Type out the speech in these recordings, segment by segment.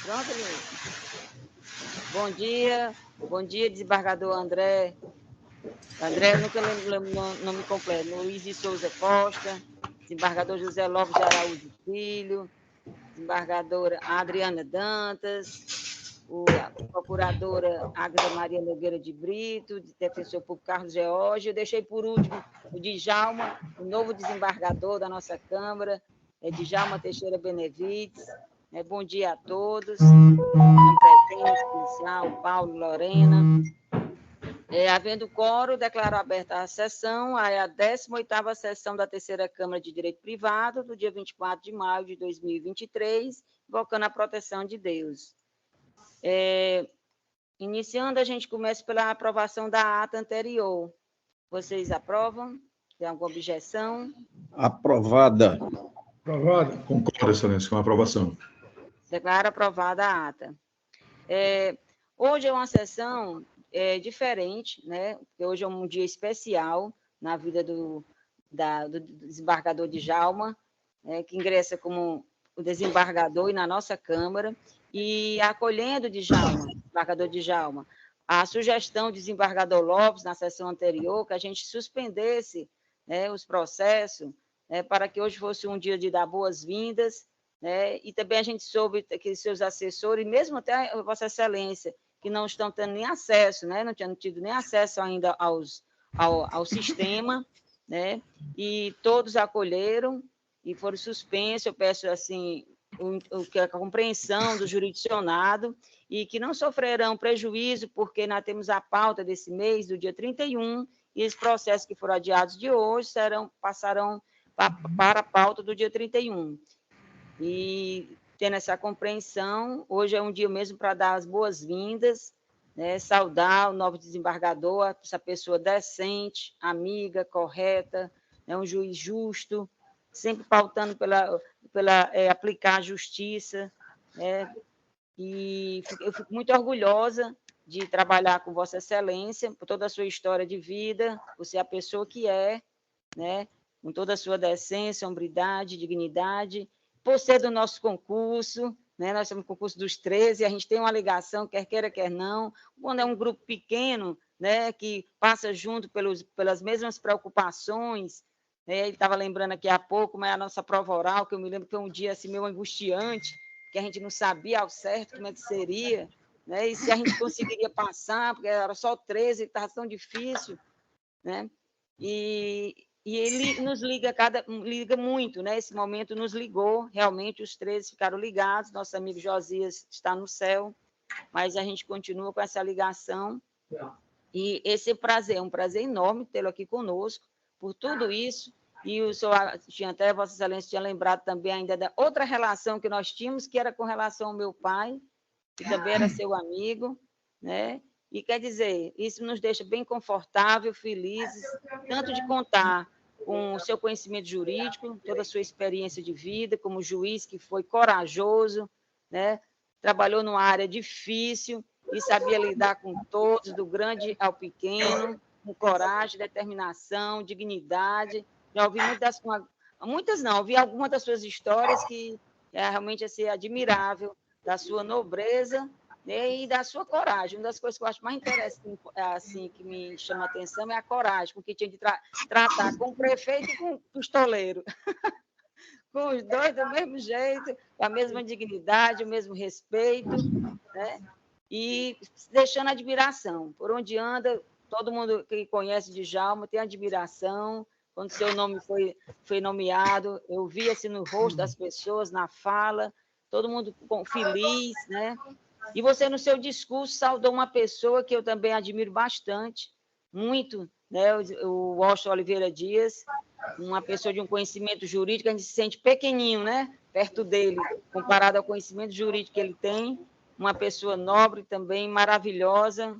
Pronto, bom dia, desembargador André. André, eu nunca lembro o nome completo. Luiz de Souza Costa, desembargador José Lopes de Araújo Filho, desembargadora Adriana Dantas, a procuradora Águeda Maria Nogueira de Brito, defensor público Carlos George. Eu deixei por último o Djalma, o novo desembargador da nossa Câmara, Djalma Teixeira Benevides. Bom dia a todos, presentes, policial, Paulo, Lorena. Havendo quórum, declaro aberta a sessão, a 18ª sessão da Terceira Câmara de Direito Privado, do dia 24 de maio de 2023, invocando a proteção de Deus. Iniciando, a gente começa pela aprovação da ata anterior. Vocês aprovam? Tem alguma objeção? Aprovada. Aprovada. Concordo, Excelência, com a aprovação. Declaro aprovada a ata. Hoje é uma sessão diferente, né? Porque hoje é um dia especial na vida do desembargador Djalma, que ingressa como o desembargador e na nossa Câmara, e acolhendo desembargador Djalma, a sugestão do desembargador Lopes, na sessão anterior, que a gente suspendesse, né, os processos, para que hoje fosse um dia de dar boas-vindas, e também a gente soube que seus assessores, mesmo até a Vossa Excelência, que não estão tendo nem acesso, né, não tinham tido nem acesso ainda ao sistema, né, e todos acolheram e foram suspensos. Eu peço assim, a compreensão do jurisdicionado e que não sofrerão prejuízo, porque nós temos a pauta desse mês, do dia 31, e os processos que foram adiados de hoje passarão para a pauta do dia 31. E, tendo essa compreensão, hoje é um dia mesmo para dar as boas-vindas, né, saudar o novo desembargador, essa pessoa decente, amiga, correta, um juiz justo, sempre pautando pela aplicar a justiça, né? E eu fico muito orgulhosa de trabalhar com Vossa Excelência, por toda a sua história de vida, por ser a pessoa que é, né? Com toda a sua decência, hombridade, dignidade, por ser do nosso concurso, né? Nós somos o concurso dos 13, a gente tem uma ligação, quer queira, quer não, quando é um grupo pequeno, né, que passa junto pelas mesmas preocupações. Ele estava lembrando aqui há pouco, mas a nossa prova oral, que eu me lembro que foi um dia assim, meio angustiante, que a gente não sabia ao certo como é que seria, né? E se a gente conseguiria passar, porque era só 13, estava tão difícil, né? E ele nos liga muito, né? Esse momento nos ligou, realmente os 13 ficaram ligados, nosso amigo Josias está no céu, mas a gente continua com essa ligação, e esse é um prazer enorme tê-lo aqui conosco, por tudo isso. E o senhor tinha até, Vossa Excelência, tinha lembrado também ainda da outra relação que nós tínhamos, que era com relação ao meu pai, que também era seu amigo, né? E quer dizer, isso nos deixa bem confortável, felizes, tanto de contar com o seu conhecimento jurídico, toda a sua experiência de vida, como juiz que foi corajoso, né? Trabalhou numa área difícil e sabia lidar com todos, do grande ao pequeno, com coragem, determinação, dignidade. Já ouvi ouvi algumas das suas histórias que realmente assim, admirável, da sua nobreza, né, e da sua coragem. Uma das coisas que eu acho mais interessante, assim, que me chama a atenção, é a coragem, porque tinha de tratar com o prefeito e com o pistoleiro. Com os dois do mesmo jeito, com a mesma dignidade, o mesmo respeito, né? E deixando admiração. Por onde anda, todo mundo que conhece Djalma tem admiração. Quando seu nome foi nomeado, eu vi assim no rosto das pessoas, na fala, todo mundo feliz, né? E você, no seu discurso, saudou uma pessoa que eu também admiro bastante, muito, né? O Washington Oliveira Dias, uma pessoa de um conhecimento jurídico, a gente se sente pequenininho, né? Perto dele, comparado ao conhecimento jurídico que ele tem, uma pessoa nobre também, maravilhosa,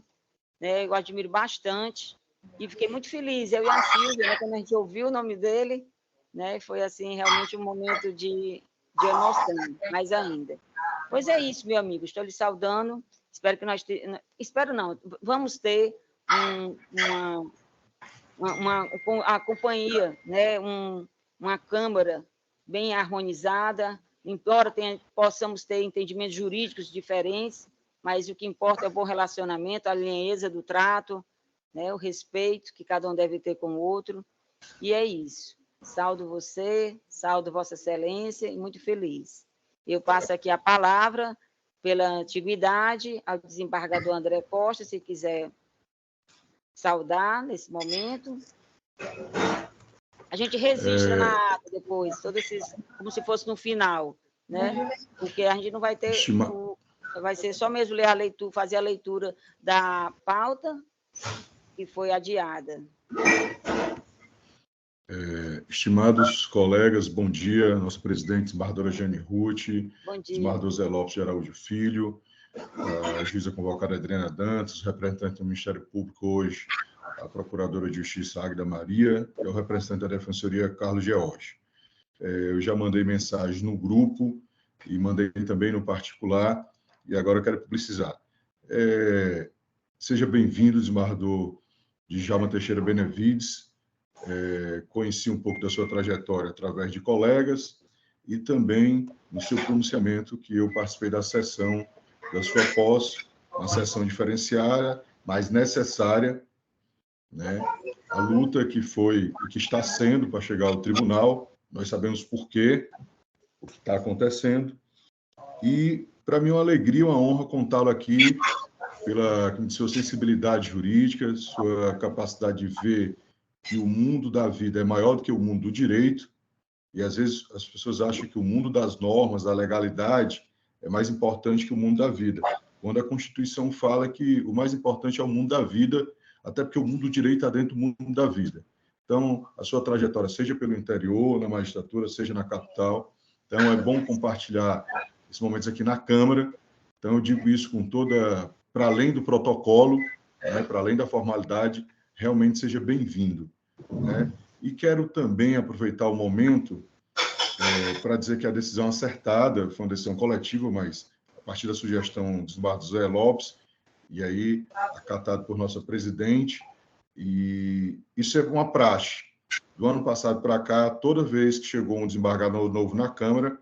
né? Eu admiro bastante, e fiquei muito feliz, eu e a Silvia, né? Quando a gente ouviu o nome dele, né? Foi, assim, realmente um momento de emoção, mais ainda. Pois é isso, meu amigo, estou lhe saudando, espero que nós espero não, vamos ter a companhia, né? Uma Câmara bem harmonizada, embora possamos ter entendimentos jurídicos diferentes, mas o que importa é o bom relacionamento, a linheza do trato, né, o respeito que cada um deve ter com o outro, e é isso. Saúdo você, saúdo Vossa Excelência, e muito feliz. Eu passo aqui a palavra, pela antiguidade, ao desembargador André Costa, se quiser saudar nesse momento. A gente registra na ata depois, todos esses, como se fosse no final, né? Porque a gente não vai ter... Vai ser só mesmo ler a leitura, fazer a leitura da pauta, que foi adiada. Estimados colegas, bom dia. Nossa presidente, desembargadora Jane Ruth, desembargador Zé Lopes de Araújo Filho, a juíza convocada Adriana Dantas, representante do Ministério Público hoje, a procuradora de Justiça Águida Maria, e o representante da Defensoria Carlos George. Eu já mandei mensagem no grupo e mandei também no particular, e agora eu quero publicizar. Seja bem-vindo, desembargador Djalma Teixeira Benevides. Conheci um pouco da sua trajetória através de colegas e também no seu pronunciamento, que eu participei da sessão da sua posse, uma sessão diferenciada, mas necessária, né? A luta que foi e que está sendo para chegar ao tribunal, nós sabemos por quê, o que está acontecendo, e para mim é uma alegria, uma honra contá-lo aqui pela sua sensibilidade jurídica, sua capacidade de ver que o mundo da vida é maior do que o mundo do direito, e às vezes as pessoas acham que o mundo das normas, da legalidade, é mais importante que o mundo da vida, quando a Constituição fala que o mais importante é o mundo da vida, até porque o mundo do direito está dentro do mundo da vida. Então, a sua trajetória, seja pelo interior, na magistratura, seja na capital, então é bom compartilhar esses momentos aqui na Câmara. Então, eu digo isso com toda... para além do protocolo, né, para além da formalidade, realmente seja bem-vindo, né? E quero também aproveitar o momento para dizer que a decisão acertada foi uma decisão coletiva, mas a partir da sugestão do desembargador Zé Lopes, e aí acatado por nossa presidente, e isso é uma praxe. Do ano passado para cá, toda vez que chegou um desembargador novo na Câmara,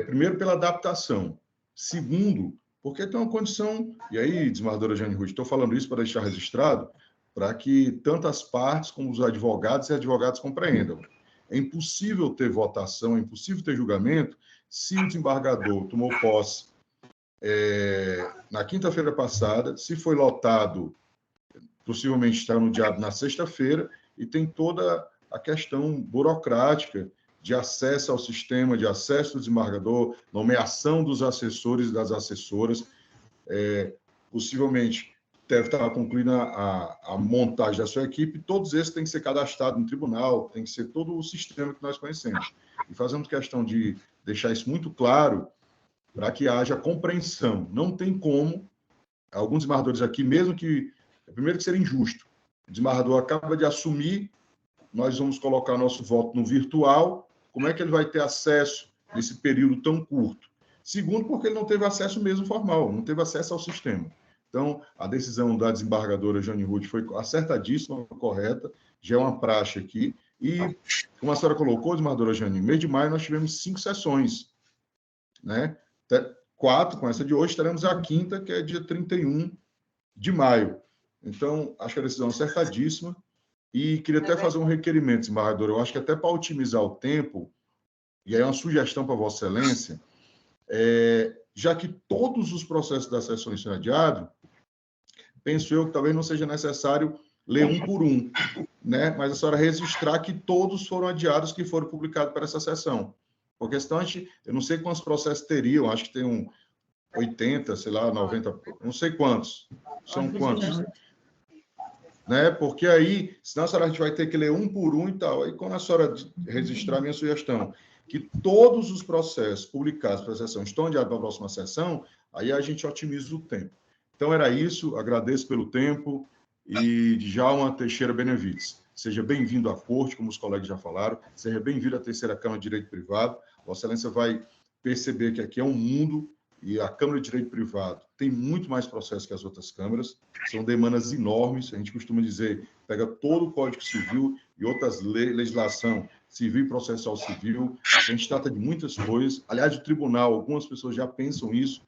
primeiro pela adaptação, segundo, porque tem uma condição, e aí, desembargadora Jane Ruth, estou falando isso para deixar registrado, para que tanto as partes como os advogados e advogados compreendam. É impossível ter votação, é impossível ter julgamento se o desembargador tomou posse na quinta-feira passada, se foi lotado, possivelmente está anunciado na sexta-feira, e tem toda a questão burocrática de acesso ao sistema, de acesso do desembargador, nomeação dos assessores e das assessoras, possivelmente deve estar concluindo a montagem da sua equipe, todos esses têm que ser cadastrados no tribunal, tem que ser todo o sistema que nós conhecemos. E fazemos questão de deixar isso muito claro para que haja compreensão. Não tem como, alguns desembargadores aqui, mesmo que, primeiro que seria injusto, o desembargador acaba de assumir, nós vamos colocar nosso voto no virtual, como é que ele vai ter acesso nesse período tão curto? Segundo, porque ele não teve acesso mesmo formal, não teve acesso ao sistema. Então, a decisão da desembargadora Jane Ruth foi acertadíssima, correta, já é uma praxe aqui. E, como a senhora colocou, desembargadora Jane, no mês de maio nós tivemos 5 sessões, né? 4, com essa de hoje, teremos a quinta, que é dia 31 de maio. Então, acho que a decisão é acertadíssima. E queria até fazer um requerimento, desembargadora, eu acho que até para otimizar o tempo, e aí é uma sugestão para Vossa Excelência, já que todos os processos da sessão estão adiados, penso eu que talvez não seja necessário ler um por um, né? Mas a senhora registrar que todos foram adiados que foram publicados para essa sessão. Porque senão eu não sei quantos processos teriam, acho que tem 80, sei lá, 90, não sei quantos. São quantos? Né? Porque aí, senão a gente vai ter que ler um por um e tal. Aí, quando a senhora registrar, minha sugestão, que todos os processos publicados para a sessão estão adiados para a próxima sessão, aí a gente otimiza o tempo. Então, era isso. Agradeço pelo tempo. E Djalma Teixeira Benevides, seja bem-vindo à corte, como os colegas já falaram, seja bem-vindo à terceira Câmara de Direito Privado. Vossa Excelência vai perceber que aqui é um mundo e a Câmara de Direito Privado tem muito mais processo que as outras câmaras, são demandas enormes, a gente costuma dizer, pega todo o Código Civil e outras legislação, civil e processual civil. A gente trata de muitas coisas. Aliás, o tribunal, algumas pessoas já pensam isso.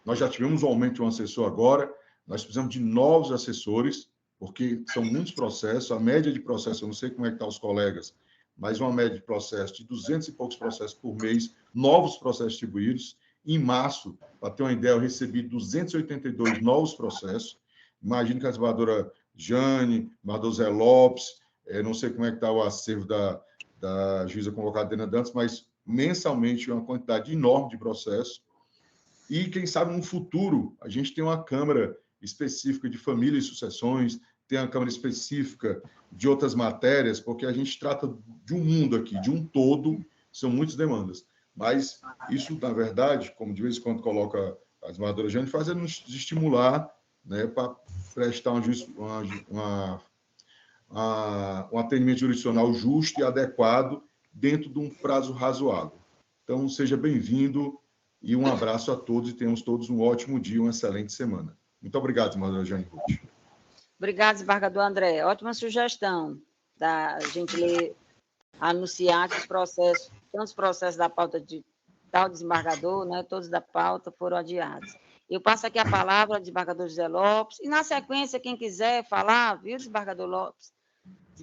Nós já tivemos um aumento de um assessor agora, nós precisamos de novos assessores, porque são muitos processos, a média de processos, eu não sei como é que estão os colegas, mas uma média de processos de 200 e poucos processos por mês, novos processos distribuídos. Em março, para ter uma ideia, eu recebi 282 novos processos. Imagino que a desembargadora Jane, desembargador Zé Lopes, não sei como é que está o acervo da juíza convocada Dena Dantas, mas mensalmente uma quantidade enorme de processos. E, quem sabe, no futuro, a gente tem uma Câmara específica de família e sucessões, tem uma Câmara específica de outras matérias, porque a gente trata de um mundo aqui, de um todo, são muitas demandas. Mas isso, na verdade, como de vez em quando coloca a desembargadora Jane, faz é nos estimular, né, para prestar um atendimento jurisdicional justo e adequado dentro de um prazo razoável. Então, seja bem-vindo e um abraço a todos e tenhamos todos um ótimo dia, uma excelente semana. Muito obrigado, desembargadora Jane Ruth. Obrigado, desembargador André. Ótima sugestão da gente anunciar que os processos, tantos processos da pauta de tal desembargador, né, todos da pauta foram adiados. Eu passo aqui a palavra ao desembargador José Lopes, e na sequência, quem quiser falar, viu, desembargador Lopes?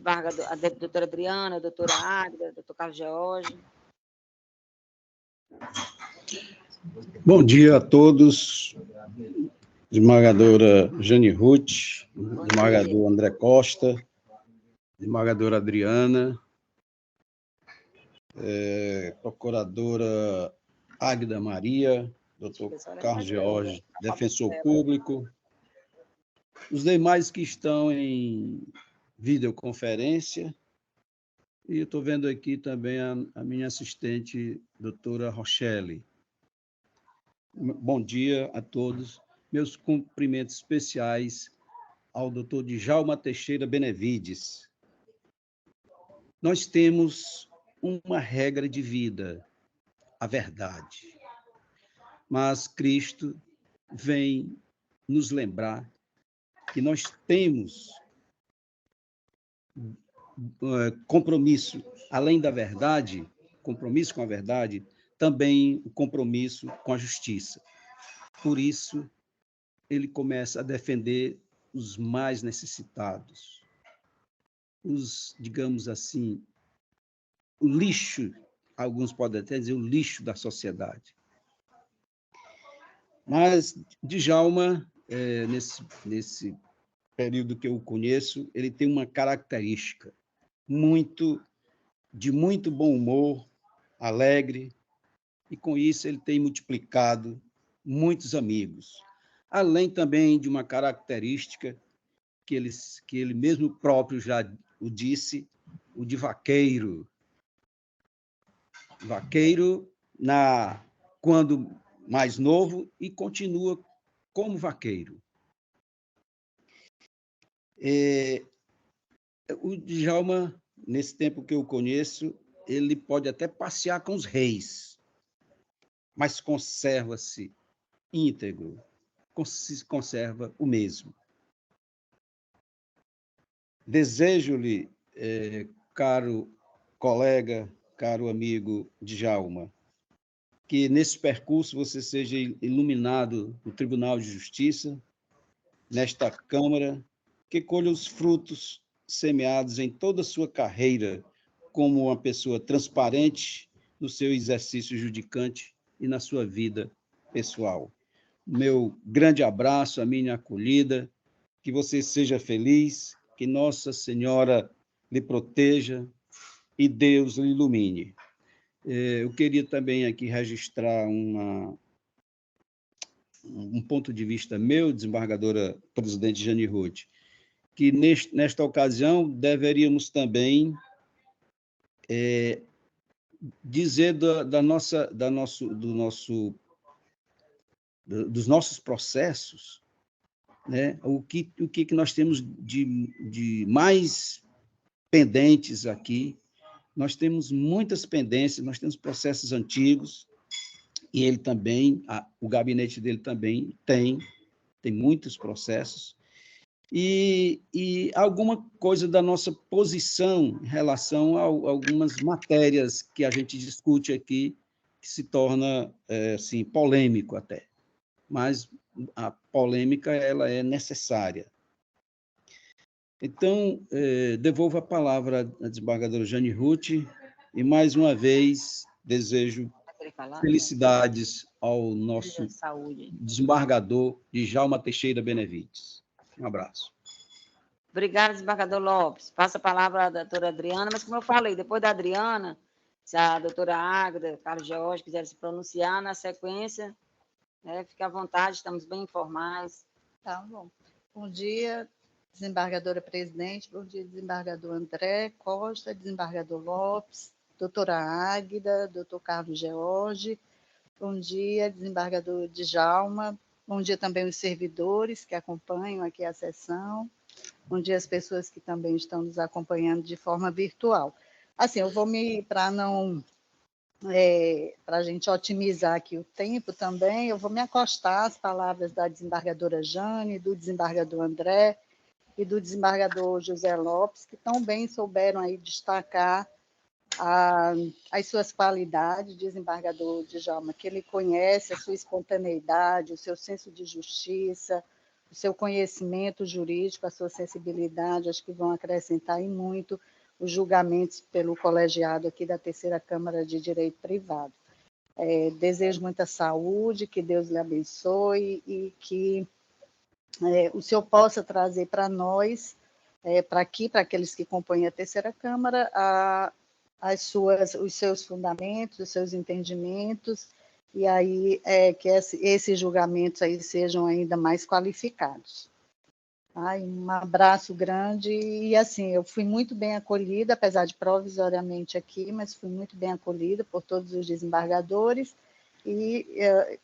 A doutora Adriana, a doutora Águida, doutor Carlos George. Bom dia a todos, desembargadora Jane Ruth, desembargador André Costa, desembargadora Adriana, procuradora Águida Maria, doutor Carlos George, defensor público, os demais que estão em videoconferência, e eu estou vendo aqui também a minha assistente, doutora Rochelle. Bom dia a todos. Meus cumprimentos especiais ao doutor Djalma Teixeira Benevides. Nós temos uma regra de vida, a verdade. Mas Cristo vem nos lembrar que nós temos compromisso, além da verdade, compromisso com a verdade, também o compromisso com a justiça. Por isso, ele começa a defender os mais necessitados, os, digamos assim, o lixo, alguns podem até dizer o lixo da sociedade. Mas Djalma, nesse período que eu o conheço, ele tem uma característica de muito bom humor, alegre, e com isso ele tem multiplicado muitos amigos. Além também de uma característica que ele mesmo próprio já o disse, o de vaqueiro. Vaqueiro quando mais novo e continua como vaqueiro. O Djalma, nesse tempo que eu conheço, ele pode até passear com os reis, mas conserva-se íntegro, conserva o mesmo. Desejo-lhe, caro colega, caro amigo Djalma, que nesse percurso você seja iluminado no Tribunal de Justiça, nesta Câmara, que colha os frutos semeados em toda a sua carreira como uma pessoa transparente no seu exercício judicante e na sua vida pessoal. Meu grande abraço, a minha acolhida, que você seja feliz, que Nossa Senhora lhe proteja e Deus lhe ilumine. Eu queria também aqui registrar um ponto de vista meu, desembargadora presidente Jane Ruth, que nesta ocasião deveríamos também dizer dos nossos processos, né? O que nós temos de mais pendentes aqui. Nós temos muitas pendências, nós temos processos antigos, e ele também, o gabinete dele também tem muitos processos, e alguma coisa da nossa posição em relação a algumas matérias que a gente discute aqui, que se torna assim, polêmico até. Mas a polêmica ela é necessária. Então, devolvo a palavra à desembargadora Jane Ruth e, mais uma vez, desejo felicidades ao nosso desembargador Djalma Teixeira Benevides. Um abraço. Obrigada, desembargador Lopes. Passo a palavra à doutora Adriana, mas, como eu falei, depois da Adriana, se a doutora Águeda, Carlos George quiserem se pronunciar, na sequência, fique à vontade, estamos bem informais. Tá bom. Bom dia, desembargadora presidente, bom dia, desembargador André Costa, desembargador Lopes, doutora Águeda, doutor Carlos George, bom dia, desembargador Djalma, bom dia também os servidores que acompanham aqui a sessão, bom dia as pessoas que também estão nos acompanhando de forma virtual. Assim, eu vou para a gente otimizar aqui o tempo também, eu vou me acostar às palavras da desembargadora Jane, do desembargador André e do desembargador José Lopes, que tão bem souberam aí destacar as suas qualidades, desembargador Djalma, que ele conhece a sua espontaneidade, o seu senso de justiça, o seu conhecimento jurídico, a sua sensibilidade, acho que vão acrescentar e muito os julgamentos pelo colegiado aqui da Terceira Câmara de Direito Privado. Desejo muita saúde, que Deus lhe abençoe e que o senhor possa trazer para nós, para aqueles que compõem a Terceira Câmara, os seus fundamentos, os seus entendimentos, e aí que esses julgamentos aí sejam ainda mais qualificados. Um abraço grande, e assim, eu fui muito bem acolhida, apesar de provisoriamente aqui, mas fui muito bem acolhida por todos os desembargadores, e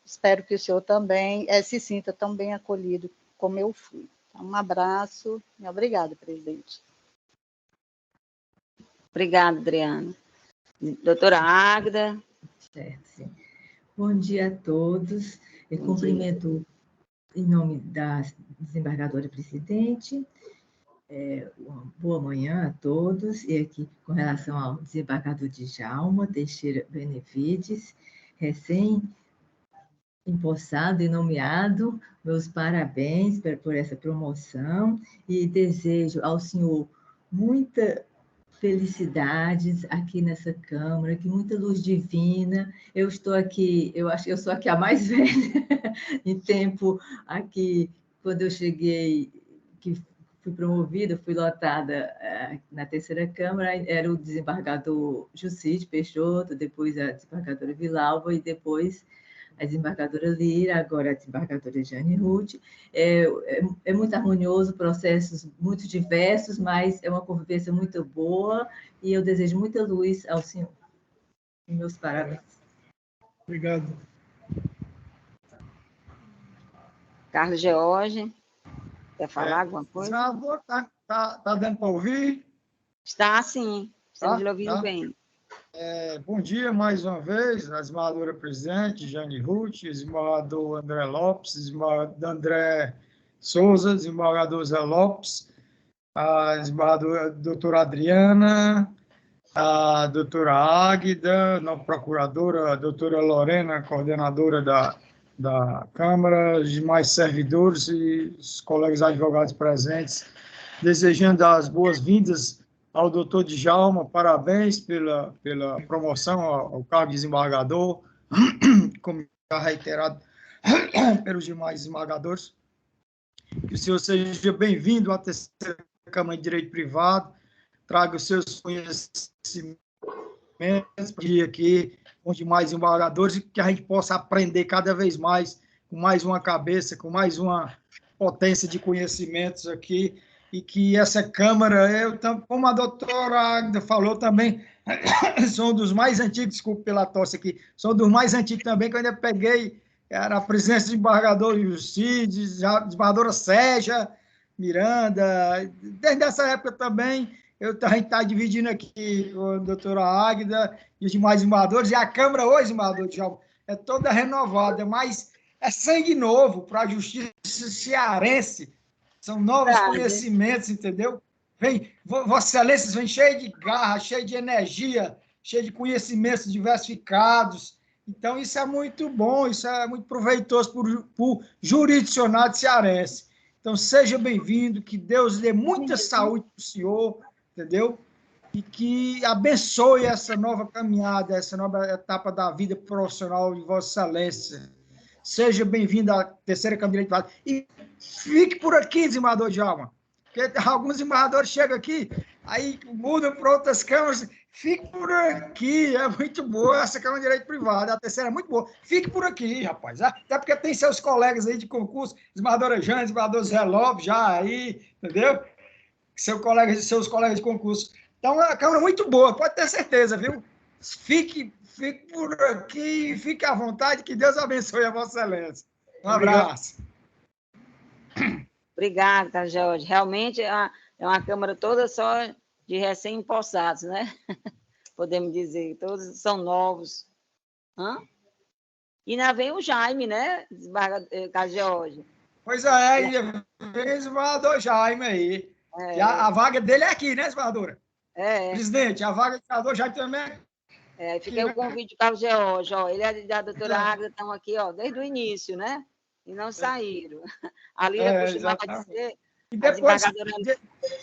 espero que o senhor também se sinta tão bem acolhido como eu fui. Um abraço e obrigada, presidente. Obrigada, Adriana. Doutora Águeda. Certo, sim. Bom dia a todos. Eu cumprimento em nome da desembargadora presidente. Uma boa manhã a todos. E aqui, com relação ao desembargador Djalma Teixeira Benevides, recém-empossado e nomeado, meus parabéns por essa promoção e desejo ao senhor muita felicidades aqui nessa Câmara, que muita luz divina. Eu estou aqui, eu acho que eu sou aqui a mais velha em tempo aqui, quando eu cheguei, que fui promovida, fui lotada na Terceira Câmara, era o desembargador Jucide Peixoto, depois a desembargadora Vilalva e depois a desembargadora Lira, agora a desembargadora Jane Ruth. É muito harmonioso, processos muito diversos, mas é uma convivência muito boa e eu desejo muita luz ao senhor. Meus parabéns. Obrigado. Carlos George, quer falar alguma coisa? Está dando para ouvir? Está, sim. Estamos lhe ouvindo bem. Bom dia mais uma vez, a desembargadora presidente, Jane Ruth, desembargador André Lopes, desembargador André Souza, desembargador Zé Lopes, a desembargadora doutora Adriana, a doutora Águeda, a procuradora, a doutora Lorena, coordenadora da Câmara, os demais servidores e os colegas advogados presentes, desejando as boas-vindas ao doutor Djalma, parabéns pela promoção ao cargo de desembargador, como já reiterado pelos demais desembargadores. Que o senhor seja bem-vindo à Terceira Câmara de Direito Privado, traga os seus conhecimentos aqui com os demais desembargadores e que a gente possa aprender cada vez mais, com mais uma cabeça, com mais uma potência de conhecimentos aqui, e que essa Câmara, como a doutora Águeda falou também, sou um dos mais antigos, desculpe pela tosse aqui, sou um dos mais antigos também, que eu ainda peguei, era a presença do desembargador Jucide, a desembargadora Ségia Miranda, desde essa época também, a gente está dividindo aqui com a doutora Águeda e os demais desembargadores, e a Câmara hoje, desembargador Djalma, é toda renovada, mas é sangue novo para a justiça cearense, São novos conhecimentos, entendeu? Vossa Excelência vem cheio de garra, cheio de energia, cheio de conhecimentos diversificados. Então, isso é muito bom, isso é muito proveitoso para o jurisdicionado cearense. Então, seja bem-vindo, que Deus dê muita saúde para o senhor, entendeu? E que abençoe essa nova caminhada, essa nova etapa da vida profissional de Vossa Excelência. Seja bem-vindo à terceira Câmara de Direito. E fique por aqui, desembargador Djalma, porque alguns desembargadores chegam aqui, aí mudam para outras câmaras. Fique por aqui, é muito boa essa Câmara de Direito Privado, a terceira é muito boa. Fique por aqui, rapaz. Até porque tem seus colegas aí de concurso, desembargadora Jane, desembargador Zé Lopes, já aí, entendeu? Seus colegas de concurso. Então, é uma Câmara muito boa, pode ter certeza, viu? Fique por aqui, fique à vontade, que Deus abençoe a Vossa Excelência. Um abraço. Obrigada, Jorge. Realmente é uma Câmara toda só de recém-empossados, né? Podemos dizer, todos são novos. E ainda vem o Jaime, né, desembargador Jorge? Pois é, vem o desembargador Jaime aí. É. A vaga dele é aqui, né, desembargadora? Presidente, a vaga do desembargador Jaime também é. Fiquei o convite do Carlos George, ó, ele e a doutora Águeda estão aqui, ó, desde o início, né? E não saíram. A Lília costumava dizer... E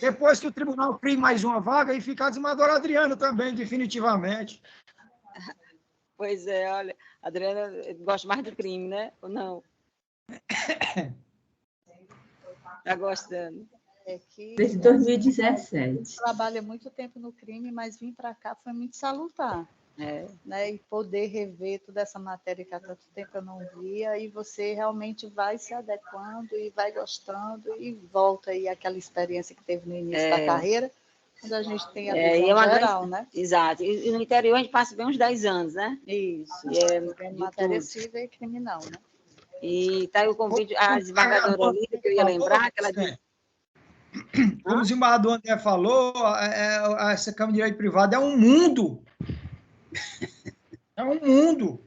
depois que o tribunal crie mais uma vaga, e fica a desembargadora Adriana também, definitivamente. Pois é, olha, a Adriana gosta mais do crime, né? Ou não? Está gostando. Desde 2017. Trabalha muito tempo no crime, mas vir para cá foi muito salutar. Né? E poder rever toda essa matéria que há tanto tempo eu não via, e você realmente vai se adequando e vai gostando e volta aí aquela experiência que teve no início da carreira, quando a gente tem a visão geral, né? Exato. E no interior a gente passa bem uns 10 anos, né? Isso. Matéria civil e criminal, né? E tá aí o convite, a desembargadora Lídia, que eu ia lembrar, que ela disse... Como o desembargador André falou, essa Câmara de Direito Privado é um mundo. É um mundo.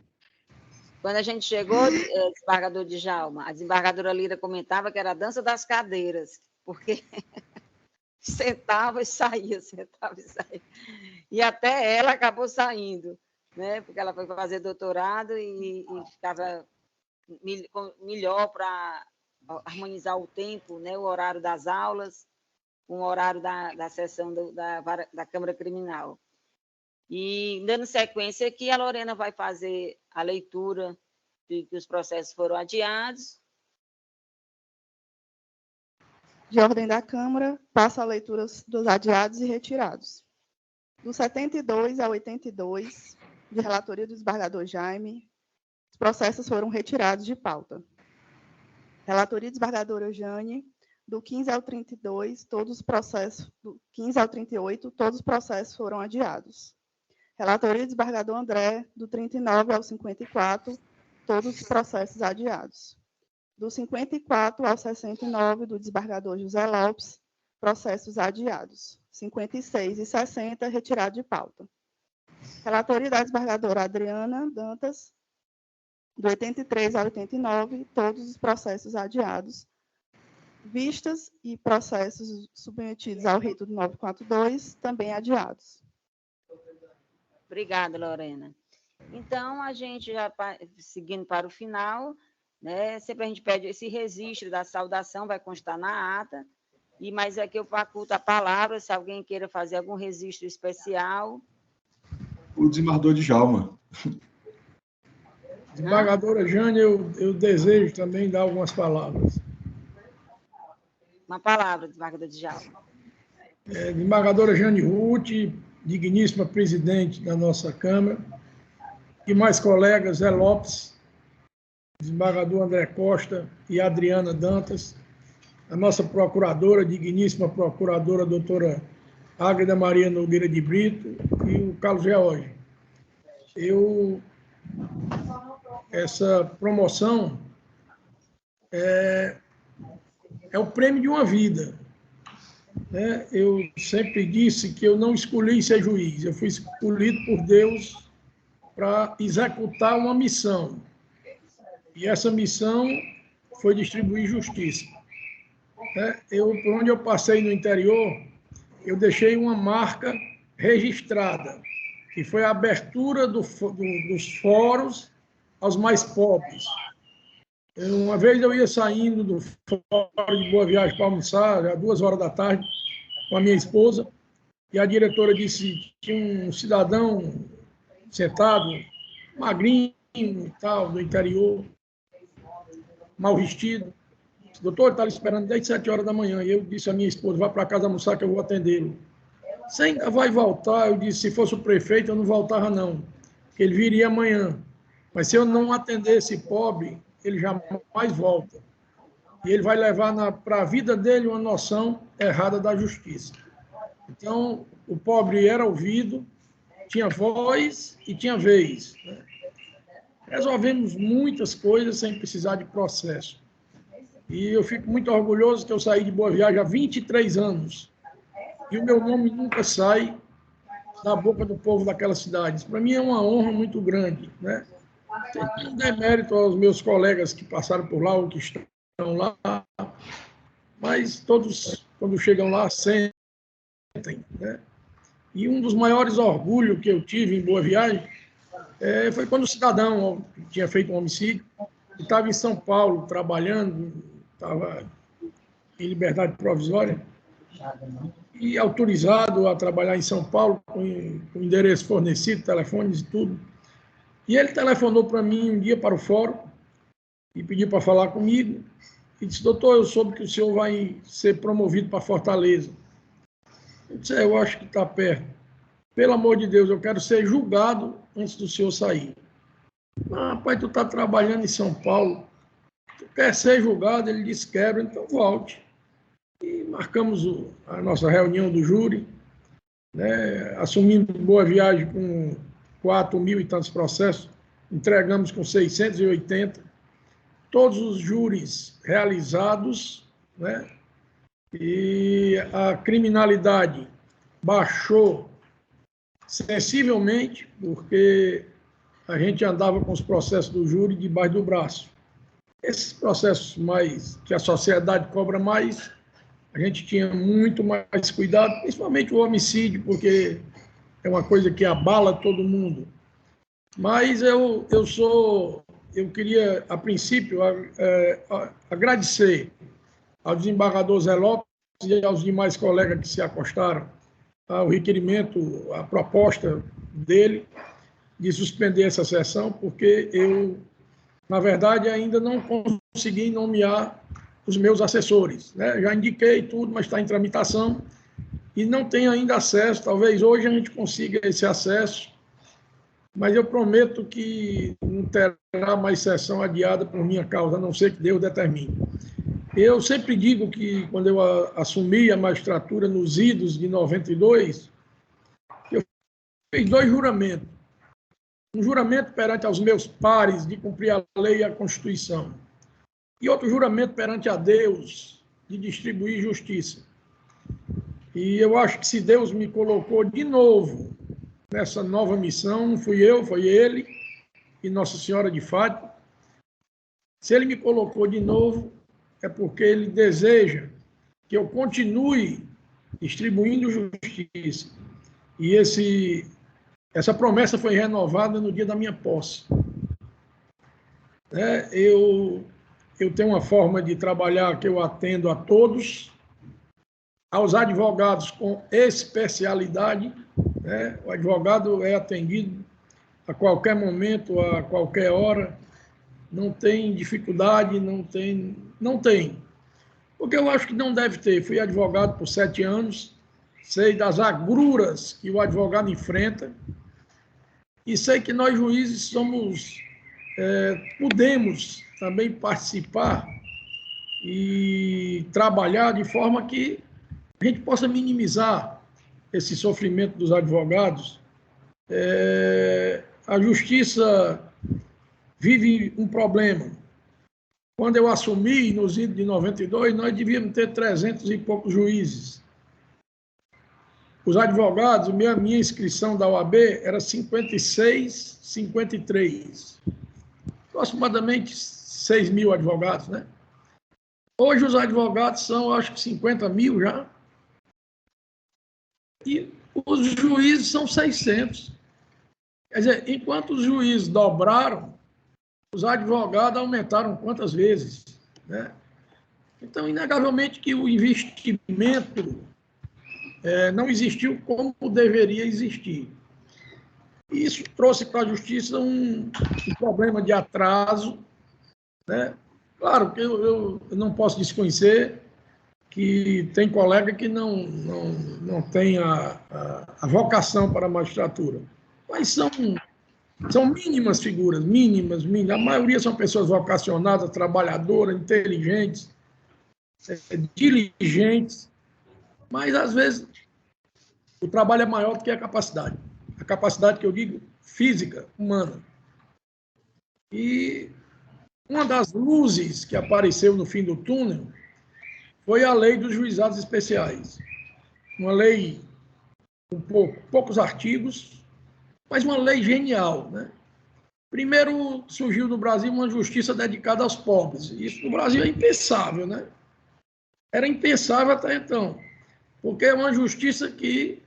Quando a gente chegou, desembargador Djalma, a desembargadora Lídia comentava que era a dança das cadeiras, porque sentava e saía, sentava e saía. E até ela acabou saindo, né? Porque ela foi fazer doutorado e ficava melhor para harmonizar o tempo, né? O horário das aulas com o horário da sessão da Câmara Criminal. E, dando sequência aqui, a Lorena vai fazer a leitura de que os processos foram adiados. De ordem da Câmara, passa a leitura dos adiados e retirados. Do 72 ao 82, de relatoria do desembargador Jaime, os processos foram retirados de pauta. Relatoria do desembargadora Jane, do 15 ao 32, todos os processos, do 15 ao 38, todos os processos foram adiados. Relatoria do desembargador André, do 39 ao 54, todos os processos adiados. Do 54 ao 69, do desembargador José Lopes, processos adiados. 56 e 60, retirado de pauta. Relatoria da desembargadora Adriana Dantas, do 83 ao 89, todos os processos adiados. Vistas e processos submetidos ao rito do 942, também adiados. Obrigada, Lorena. Então, a gente já seguindo para o final, né, sempre a gente pede esse registro da saudação, vai constar na ata, mas aqui eu faculto a palavra, se alguém queira fazer algum registro especial. O desembargador Djalma. Desembargadora Jane, eu desejo também dar algumas palavras. Uma palavra, desembargador Djalma. Desembargadora Jane Ruth, digníssima presidente da nossa Câmara, e mais colegas, Zé Lopes, desembargador André Costa e Adriana Dantas, a nossa procuradora, digníssima procuradora, doutora Águeda Maria Nogueira de Brito, e o Carlos George. Essa promoção é o prêmio de uma vida. Né? Eu sempre disse que eu não escolhi ser juiz, eu fui escolhido por Deus para executar uma missão. E essa missão foi distribuir justiça. né, por onde eu passei no interior, eu deixei uma marca registrada, que foi a abertura dos fóruns aos mais pobres. Uma vez eu ia saindo do fórum de Boa Viagem para almoçar, às 2 horas da tarde, com a minha esposa, e a diretora disse que tinha um cidadão sentado, magrinho e tal, do interior, mal vestido. Doutor, ele está esperando desde 7 horas da manhã. E eu disse à minha esposa, vá para casa almoçar que eu vou atendê-lo. Você ainda vai voltar? Eu disse, se fosse o prefeito, eu não voltava não, porque ele viria amanhã. Mas se eu não atender esse pobre, ele jamais volta. E ele vai levar para a vida dele uma noção errada da justiça. Então, o pobre era ouvido, tinha voz e tinha vez, né? Resolvemos muitas coisas sem precisar de processo. E eu fico muito orgulhoso que eu saí de Boa Viagem há 23 anos. E o meu nome nunca sai da boca do povo daquela cidade. Isso para mim é uma honra muito grande, né? Tem um demérito aos meus colegas que passaram por lá ou que estão lá, mas todos, quando chegam lá, sentem, né? E um dos maiores orgulhos que eu tive em Boa Viagem foi quando o cidadão que tinha feito um homicídio estava em São Paulo trabalhando, estava em liberdade provisória e autorizado a trabalhar em São Paulo com endereço fornecido, telefones e tudo. E ele telefonou para mim um dia para o fórum e pediu para falar comigo e disse, doutor, eu soube que o senhor vai ser promovido para Fortaleza. Eu disse, eu acho que está perto. Pelo amor de Deus, eu quero ser julgado antes do senhor sair. Rapaz, tu está trabalhando em São Paulo, tu quer ser julgado? Ele disse, quero, então volte. E marcamos a nossa reunião do júri, né, assumindo Boa Viagem com 4.000 e tantos processos, entregamos com 680, todos os júris realizados, né, e a criminalidade baixou sensivelmente, porque a gente andava com os processos do júri debaixo do braço. Esses processos mais que a sociedade cobra mais, a gente tinha muito mais cuidado, principalmente o homicídio, porque é uma coisa que abala todo mundo. Mas eu queria, a princípio, agradecer ao desembargador Zé Lopes e aos demais colegas que se acostaram ao requerimento, à proposta dele de suspender essa sessão, porque eu, na verdade, ainda não consegui nomear os meus assessores, né? Já indiquei tudo, mas está em tramitação e não tenho ainda acesso. Talvez hoje a gente consiga esse acesso, mas eu prometo que não terá mais sessão adiada por minha causa, a não ser que Deus determine. Eu sempre digo que, quando eu assumi a magistratura nos idos de 92, eu fiz 2 juramentos. Um juramento perante aos meus pares de cumprir a lei e a Constituição. E outro juramento perante a Deus de distribuir justiça. E eu acho que se Deus me colocou de novo nessa nova missão, não fui eu, foi Ele e Nossa Senhora de Fátima. Se Ele me colocou de novo, é porque Ele deseja que eu continue distribuindo justiça. E essa promessa foi renovada no dia da minha posse. Eu tenho uma forma de trabalhar que eu atendo a todos, aos advogados com especialidade, né? O advogado é atendido a qualquer momento, a qualquer hora, não tem dificuldade, não tem. Porque eu acho que não deve ter. Fui advogado por 7 anos, sei das agruras que o advogado enfrenta e sei que nós juízes podemos também participar e trabalhar de forma que a gente possa minimizar esse sofrimento dos advogados. A justiça vive um problema. Quando eu assumi, nos idos de 92, nós devíamos ter 300 e poucos juízes. Os advogados, minha inscrição da OAB era 56, 53. Aproximadamente 6.000 advogados, né? Hoje os advogados são, acho que 50 mil já. E os juízes são 600. Quer dizer, enquanto os juízes dobraram, os advogados aumentaram quantas vezes, né? Então, inegavelmente que o investimento não existiu como deveria existir. Isso trouxe para a justiça um problema de atraso, né? Claro que eu não posso desconhecer que tem colega que não tem a vocação para a magistratura, mas são mínimas figuras, mínimas. A maioria são pessoas vocacionadas, trabalhadoras, inteligentes, diligentes, mas às vezes o trabalho é maior do que a capacidade que eu digo física, humana. E uma das luzes que apareceu no fim do túnel foi a lei dos juizados especiais. Uma lei com poucos artigos, mas uma lei genial, né? Primeiro surgiu no Brasil uma justiça dedicada aos pobres. Isso no Brasil é impensável, né? Era impensável até então, porque é uma justiça que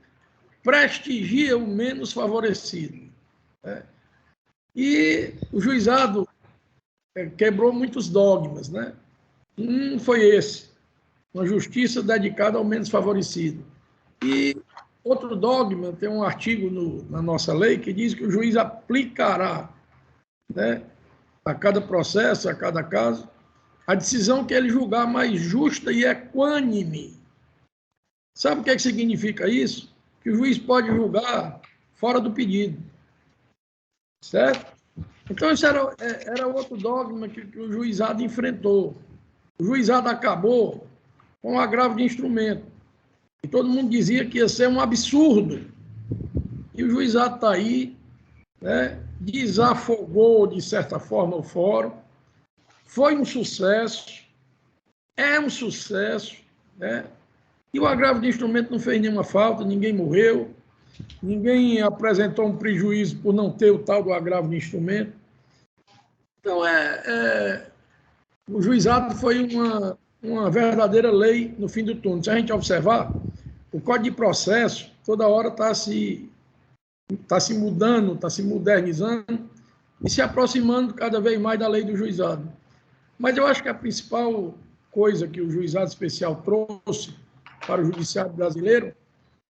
prestigia o menos favorecido, né? E o juizado quebrou muitos dogmas, né? Um foi esse, uma justiça dedicada ao menos favorecido. E outro dogma, tem um artigo na nossa lei que diz que o juiz aplicará, né, a cada processo, a cada caso, a decisão que ele julgar mais justa e equânime. Sabe o que significa isso? Que o juiz pode julgar fora do pedido. Certo? Então, isso era outro dogma que o juizado enfrentou. O juizado acabou com o agravo de instrumento. E todo mundo dizia que ia ser um absurdo. E o juizado está aí, né, desafogou, de certa forma, o fórum. Foi um sucesso, é um sucesso, né? E o agravo de instrumento não fez nenhuma falta, ninguém morreu, ninguém apresentou um prejuízo por não ter o tal do agravo de instrumento. Então, o juizado foi uma verdadeira lei no fim do túnel. Se a gente observar, o Código de Processo toda hora está se mudando, está se modernizando e se aproximando cada vez mais da lei do juizado. Mas eu acho que a principal coisa que o juizado especial trouxe para o judiciário brasileiro,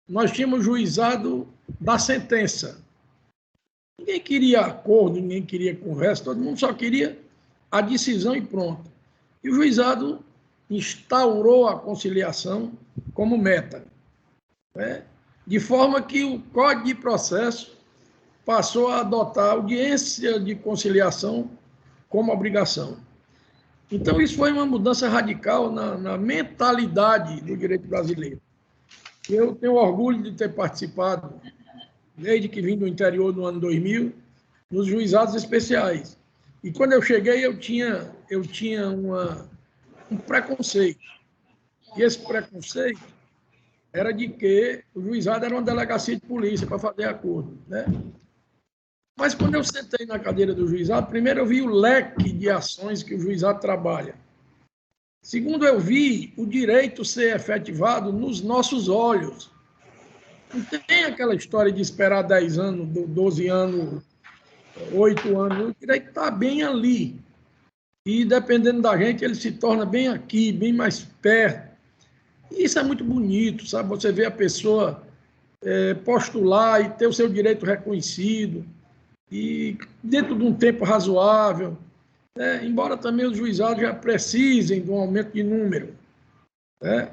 nós tínhamos o juizado da sentença. Ninguém queria acordo, ninguém queria conversa, todo mundo só queria a decisão e pronto. E o juizado instaurou a conciliação como meta, né? De forma que o Código de Processo passou a adotar a audiência de conciliação como obrigação. Então, isso foi uma mudança radical na mentalidade do direito brasileiro. Eu tenho orgulho de ter participado, desde que vim do interior no ano 2000, nos juizados especiais. E quando eu cheguei, eu tinha um preconceito. E esse preconceito era de que o juizado era uma delegacia de polícia para fazer acordo, né? Mas quando eu sentei na cadeira do juizado, primeiro eu vi o leque de ações que o juizado trabalha. Segundo, eu vi o direito ser efetivado nos nossos olhos. Não tem aquela história de esperar 10 anos, 12 anos, 8 anos. O direito está bem ali. E, dependendo da gente, ele se torna bem aqui, bem mais perto. E isso é muito bonito, sabe? Você vê a pessoa postular e ter o seu direito reconhecido. E dentro de um tempo razoável, né? Embora também os juizados já precisem de um aumento de número, né?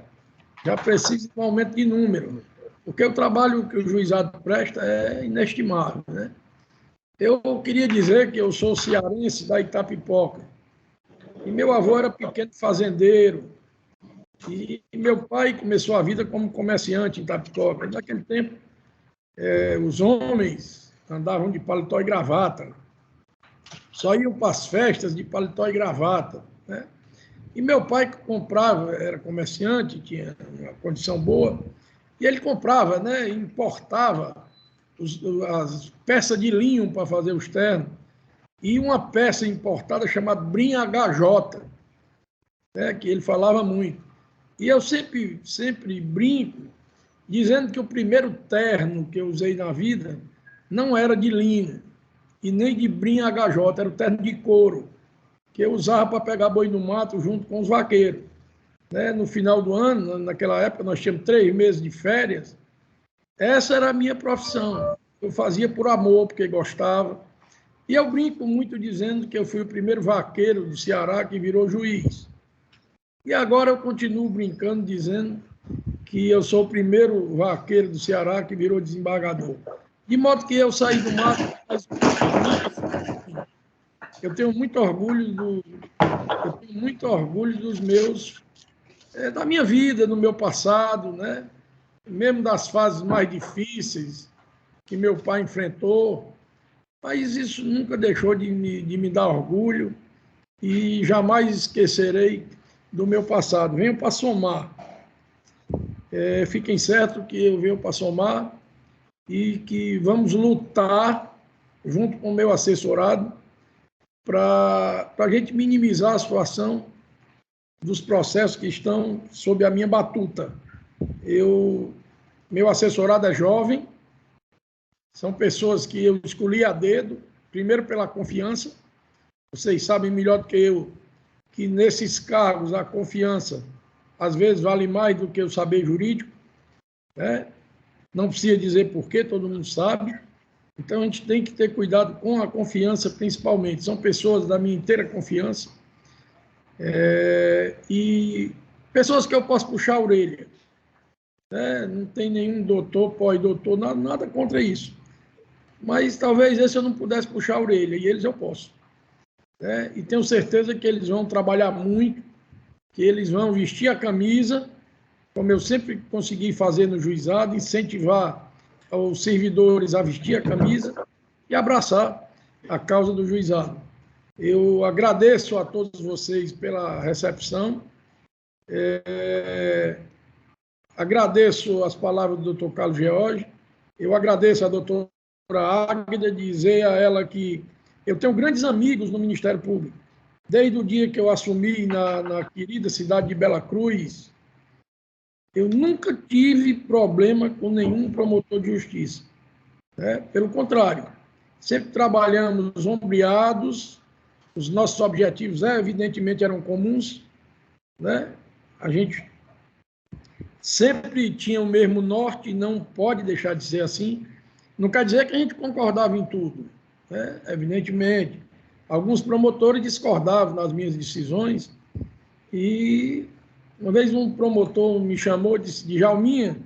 Já precisem de um aumento de número, porque o trabalho que o juizado presta é inestimável, né? Eu queria dizer que eu sou cearense da Itapipoca, e meu avô era pequeno fazendeiro, e meu pai começou a vida como comerciante em Itapipoca. Naquele tempo, os homens andavam de paletó e gravata, só iam para as festas de paletó e gravata, né? E meu pai comprava, era comerciante, tinha uma condição boa, e ele comprava, né, importava as peças de linho para fazer os ternos, e uma peça importada chamada Brim HJ, né, que ele falava muito. E eu sempre brinco, dizendo que o primeiro terno que eu usei na vida não era de linho e nem de brim HJ, era o terno de couro, que eu usava para pegar boi no mato junto com os vaqueiros. Né? No final do ano, naquela época, nós tínhamos 3 meses de férias. Essa era a minha profissão. Eu fazia por amor, porque gostava. E eu brinco muito dizendo que eu fui o primeiro vaqueiro do Ceará que virou juiz. E agora eu continuo brincando, dizendo que eu sou o primeiro vaqueiro do Ceará que virou desembargador. De modo que eu saí do mato. Eu tenho muito orgulho dos meus, da minha vida, do meu passado, né? Mesmo das fases mais difíceis que meu pai enfrentou, mas isso nunca deixou de me dar orgulho e jamais esquecerei do meu passado. Venho para somar. Fiquem certos que eu venho para somar e que vamos lutar junto com o meu assessorado para a gente minimizar a situação dos processos que estão sob a minha batuta. Meu assessorado é jovem, são pessoas que eu escolhi a dedo, primeiro pela confiança. Vocês sabem melhor do que eu que nesses cargos a confiança às vezes vale mais do que o saber jurídico, né? Não precisa dizer porquê, todo mundo sabe. Então a gente tem que ter cuidado com a confiança, principalmente. São pessoas da minha inteira confiança e pessoas que eu posso puxar a orelha. Não tem nenhum doutor, pós-doutor, nada contra isso. Mas talvez esse eu não pudesse puxar a orelha, e eles eu posso. E tenho certeza que eles vão trabalhar muito, que eles vão vestir a camisa, como eu sempre consegui fazer no juizado, incentivar os servidores a vestir a camisa e abraçar a causa do juizado. Eu agradeço a todos vocês pela recepção, agradeço as palavras do Dr. Carlos George, eu agradeço a doutora Águida, dizer a ela que eu tenho grandes amigos no Ministério Público. Desde o dia que eu assumi na querida cidade de Bela Cruz, eu nunca tive problema com nenhum promotor de justiça. Pelo contrário, sempre trabalhamos ombreados, os nossos objetivos, evidentemente, eram comuns. A gente sempre tinha o mesmo norte, e não pode deixar de ser assim. Não quer dizer que a gente concordava em tudo, evidentemente. Alguns promotores discordavam das minhas decisões e uma vez um promotor me chamou e disse: Djalminha,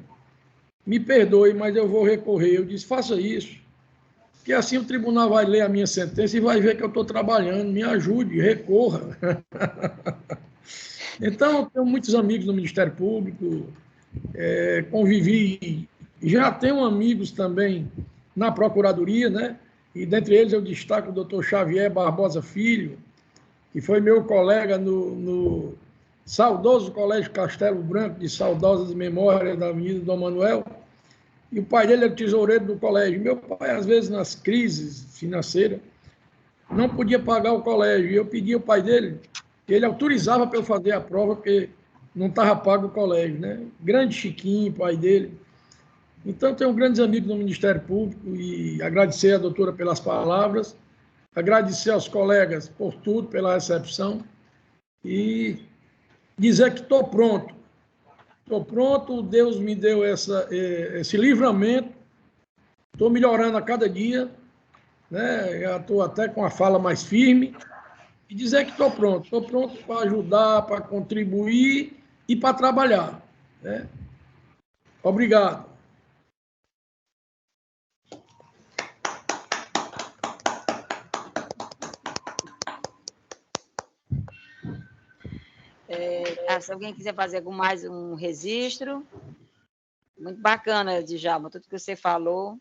me perdoe, mas eu vou recorrer. Eu disse: faça isso, que assim o tribunal vai ler a minha sentença e vai ver que eu estou trabalhando, me ajude, recorra. Então, eu tenho muitos amigos no Ministério Público, convivi, já tenho amigos também na Procuradoria, né? E dentre eles eu destaco o doutor Xavier Barbosa Filho, que foi meu colega no saudoso Colégio Castelo Branco, de saudosas memórias da Avenida Dom Manuel, e o pai dele era tesoureiro do colégio. Meu pai, às vezes, nas crises financeiras, não podia pagar o colégio, e eu pedi ao pai dele, que ele autorizava para eu fazer a prova, porque não estava pago o colégio, né? Grande Chiquinho, pai dele. Então, tenho grandes amigos no Ministério Público e agradecer à doutora pelas palavras, agradecer aos colegas por tudo, pela recepção e dizer que estou pronto. Estou pronto, Deus me deu esse livramento, estou melhorando a cada dia, né? Já estou até com a fala mais firme e dizer que estou pronto para ajudar, para contribuir e para trabalhar, né? Obrigado. Se alguém quiser fazer mais um registro, muito bacana, Djalma, tudo que você falou,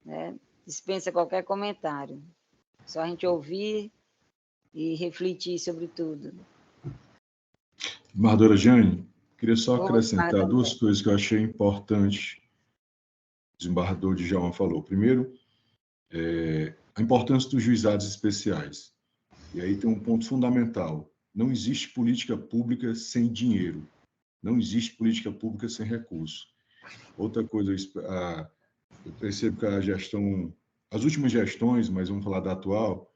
né? Dispensa qualquer comentário. Só a gente ouvir e refletir sobre tudo. Desembargadora Jane, queria só acrescentar duas coisas que eu achei importante o desembargador Djalma falou. Primeiro, a importância dos juizados especiais. E aí tem um ponto fundamental. não existe política pública sem dinheiro. Não existe política pública sem recurso. Outra coisa, eu percebo que as últimas gestões, mas vamos falar da atual,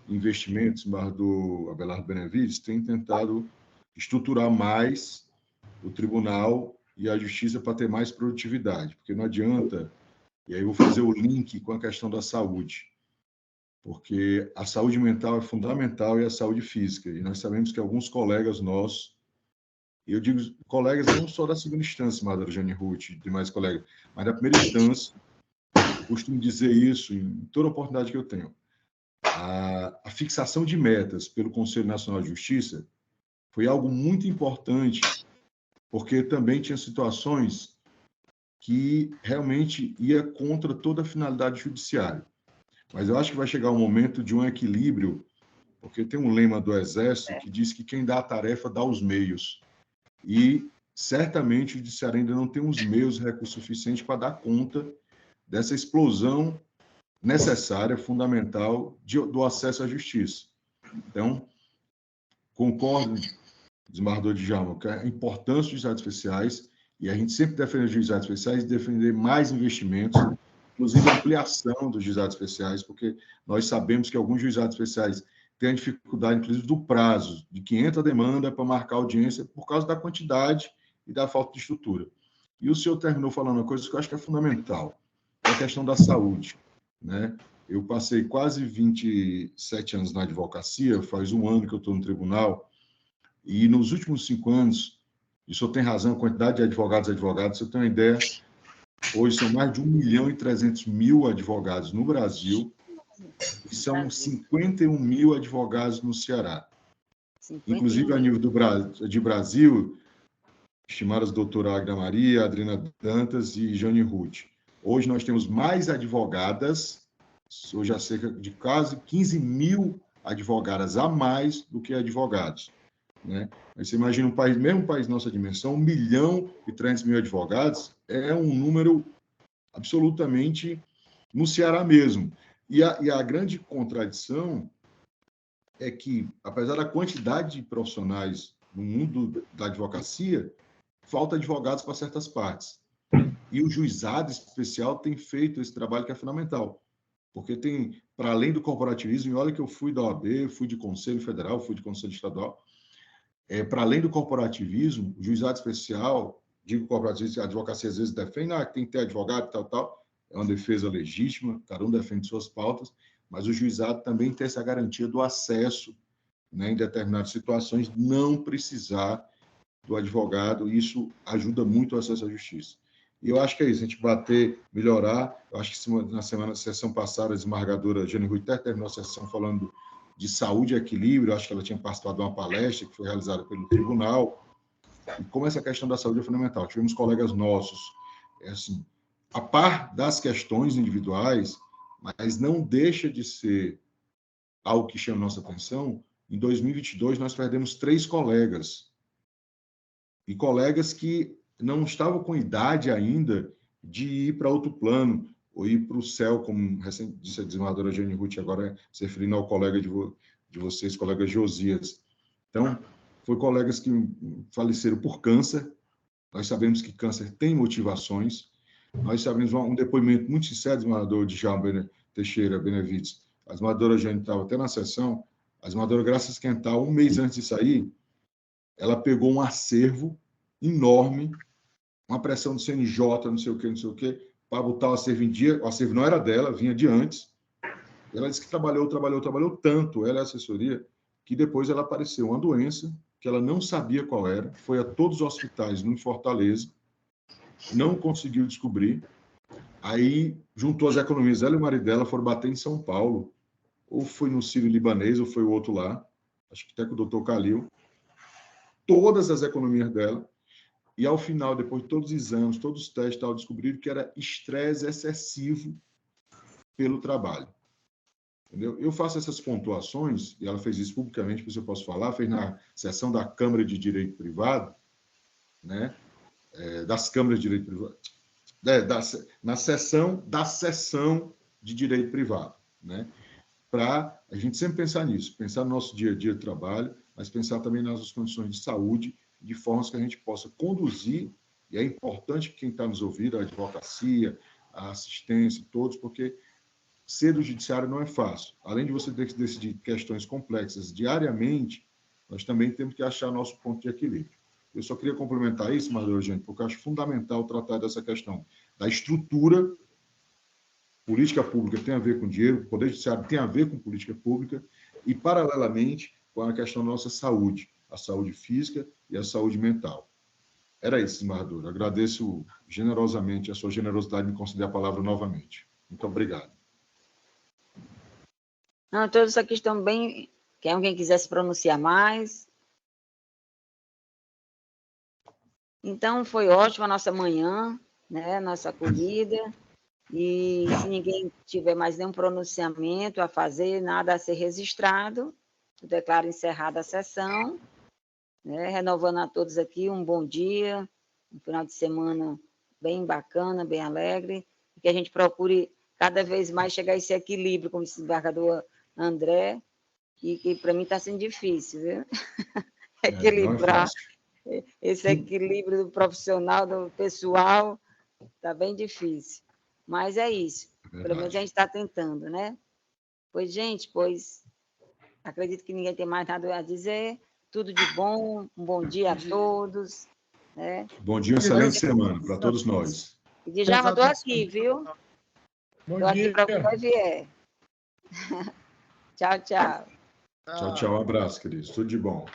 investimentos, do Abelardo Benevides, têm tentado estruturar mais o tribunal e a justiça para ter mais produtividade, porque não adianta, e aí eu vou fazer o link com a questão da saúde, porque a saúde mental é fundamental e a saúde física, e nós sabemos que alguns colegas nossos, e eu digo colegas não só da segunda instância, Madre Jane Ruth e demais colegas, mas da primeira instância, eu costumo dizer isso em toda oportunidade que eu tenho. A fixação de metas pelo Conselho Nacional de Justiça foi algo muito importante, porque também tinha situações que realmente ia contra toda a finalidade judiciária. Mas eu acho que vai chegar um momento de um equilíbrio, porque tem um lema do Exército que diz que quem dá a tarefa dá os meios. E certamente o judiciário ainda não tem os meios, recursos suficientes para dar conta dessa explosão necessária, fundamental, do acesso à justiça. Então, concordo, desembargador Djalma, com a importância dos juizados especiais, e a gente sempre defende os juizados especiais e defender mais investimentos, inclusive a ampliação dos juizados especiais, porque nós sabemos que alguns juizados especiais têm a dificuldade, inclusive, do prazo, de que entra a demanda para marcar audiência por causa da quantidade e da falta de estrutura. E o senhor terminou falando uma coisa que eu acho que é fundamental, a questão da saúde, né? Eu passei quase 27 anos na advocacia, faz um ano que eu estou no tribunal, e nos últimos 5 anos, e o senhor tem razão, a quantidade de advogados, se eu tenho uma ideia, hoje são mais de 1.300.000 advogados no Brasil, e são 51 mil advogados no Ceará. Inclusive, a nível de Brasil, estimadas doutora Agda Maria, Adriana Dantas e Jane Ruth. Hoje nós temos mais advogadas, hoje há cerca de quase 15 mil advogadas a mais do que advogados, né? Mas você imagina um país, mesmo um país de nossa dimensão, 1.300.000 advogados é um número absolutamente no Ceará mesmo. E a grande contradição é que, apesar da quantidade de profissionais no mundo da advocacia, falta advogados para certas partes. E o juizado especial tem feito esse trabalho que é fundamental, porque tem, para além do corporativismo, e olha que eu fui da OAB, fui de Conselho Federal, fui de Conselho Estadual, para além do corporativismo, o juizado especial, digo corporativismo, a advocacia às vezes defende, que tem que ter advogado, tal, é uma defesa legítima, cada um defende suas pautas, mas o juizado também tem essa garantia do acesso, né, em determinadas situações, não precisar do advogado, e isso ajuda muito o acesso à justiça. E eu acho que é isso, a gente bater, melhorar. Eu acho que na sessão passada, a desembargadora Jane Ruth terminou a sessão falando de saúde e equilíbrio, eu acho que ela tinha participado de uma palestra que foi realizada pelo tribunal, e como essa questão da saúde é fundamental. Tivemos colegas nossos, assim, a par das questões individuais, mas não deixa de ser algo que chama nossa atenção. Em 2022, nós perdemos 3 colegas, e colegas que não estavam com idade ainda de ir para outro plano, ou ir para o céu, como recente disse a desembargadora Jane Ruth, agora se referindo ao colega de vocês, colega Josias. Então, foi colegas que faleceram por câncer. Nós sabemos que câncer tem motivações. Nós sabemos um depoimento muito sincero do desembargador Djalma Teixeira Benevides. A desembargadora Jane estava até na sessão. A desembargadora Graça Esquental, um mês antes de sair, ela pegou um acervo enorme, uma pressão do CNJ, não sei o quê, para botar o acervo em dia. O acervo não era dela, vinha de antes. Ela disse que trabalhou tanto, ela e a assessoria, que depois ela apareceu uma doença que ela não sabia qual era, foi a todos os hospitais no Fortaleza, não conseguiu descobrir, aí juntou as economias, ela e o marido dela foram bater em São Paulo, ou foi no Sírio-Libanês, ou foi o outro lá, acho que até com o doutor Calil, todas as economias dela, e ao final, depois de todos os exames, todos os testes, descobriram que era estresse excessivo pelo trabalho. Entendeu? Eu faço essas pontuações, e ela fez isso publicamente, por isso eu posso falar, fez na sessão da Câmara de Direito Privado, né? Das câmaras de direito privado, na sessão da sessão de direito privado, né? Para a gente sempre pensar nisso, pensar no nosso dia a dia de trabalho, mas pensar também nas nossas condições de saúde, de formas que a gente possa conduzir, e é importante que quem está nos ouvindo, a advocacia, a assistência, todos, porque ser do judiciário não é fácil. Além de você ter que decidir questões complexas diariamente, nós também temos que achar nosso ponto de equilíbrio. Eu só queria complementar isso, Maria Eugênia, porque eu acho fundamental tratar dessa questão da estrutura. Política pública tem a ver com dinheiro, o Poder Judiciário tem a ver com política pública e, paralelamente, com a questão da nossa saúde, a saúde física e a saúde mental. Era isso, desembargador. Agradeço generosamente a sua generosidade de me conceder a palavra novamente. Muito obrigado. Não, todos aqui estão bem. Quem alguém quiser se pronunciar mais? Então, foi ótima a nossa manhã, né? Nossa acolhida. E se ninguém tiver mais nenhum pronunciamento a fazer, nada a ser registrado, eu declaro encerrada a sessão, né? Renovando a todos aqui um bom dia, um final de semana bem bacana, bem alegre, e que a gente procure cada vez mais chegar a esse equilíbrio, como disse o desembargador André, e que para mim está sendo difícil, viu? Equilibrar esse equilíbrio do profissional, do pessoal, está bem difícil. Mas é isso. Pelo menos a gente está tentando, né? Pois, gente, acredito que ninguém tem mais nada a dizer. Tudo de bom, um bom dia a todos. Né? Bom dia, excelente semana para todos nós. E Djalma, estou aqui, viu? Estou aqui para o que vier. Tchau, tchau. Tchau, tchau. Um abraço, queridos. Tudo de bom.